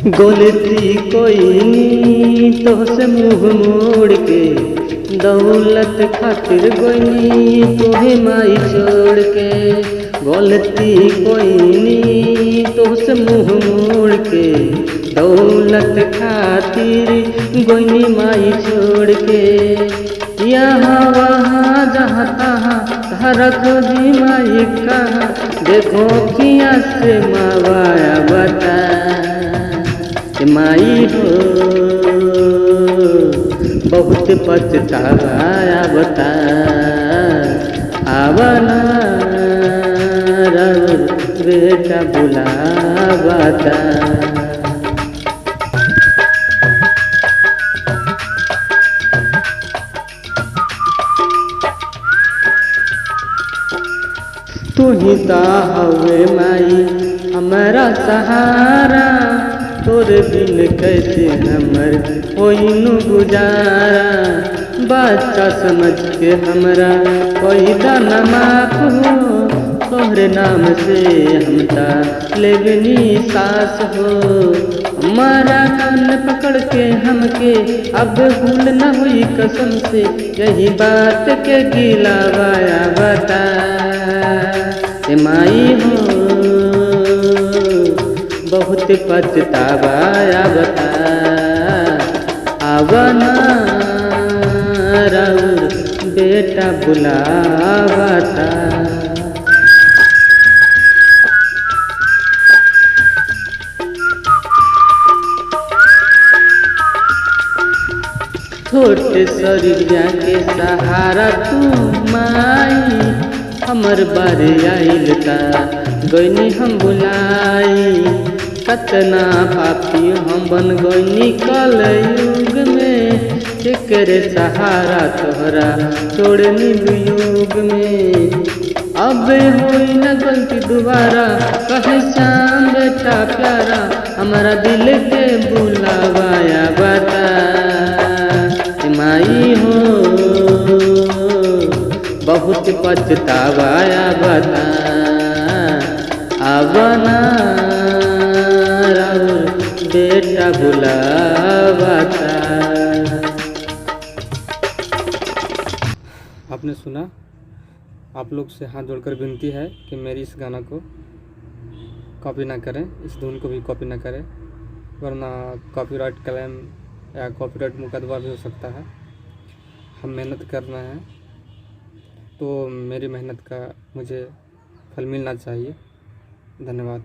गलती कोई नी तो से मुँह मोड़ के, दौलत खातिर गोइनी तोहे माई छोड़ के। गलती कोई नी तो से मुँह मोड़ के, दौलत खातिर गोइनी माई छोड़ के। यहाँ वहाँ जहाँ तहाँ धारा खोजी माई कहाँ, देखो किया से मावाया बता। माई हो बहुत पछताया बता, आवना रउर बेटा बुलावता। तू ही ता हवे माई हमारा सहारा, तोरे बिन कैसे हमर होइनु गुजारा। बच्चा समझ के हमरा कोई दाना माफ हो, तोहरे नाम से हमता लेबनी सास हो। हमारा कान पकड़ के हमके अब भूल न हुई कसम से, यही बात के गिलावाया बता। माई हो बहुत पछतावाया बता, आवना रउर बेटा बुलावता। छोटे शरीरिया के सहारा तू माई, हमर बारे आइल ता गइनी हम बुलाई। कतना पापी हम बन गइनी कलयुग में, जेकरे सहारा तोहरा छोड़नी युग में। अब होई न गलती दोबारा, कहे श्याम बेटा प्यारा, हमारा दिल के बुलावाया बता। माई हो बहुत पछतावाया बता, आवना रउर बेटा बुलावता। आपने सुना, आप लोग से हाथ जोड़कर विनती है कि मेरी इस गाना को कॉपी ना करें, इस धुन को भी कॉपी ना करें, वरना कॉपीराइट क्लेम या कॉपीराइट मुकदमा भी हो सकता है। हम मेहनत कर रहे हैं तो मेरी मेहनत का मुझे फल मिलना चाहिए। धन्यवाद।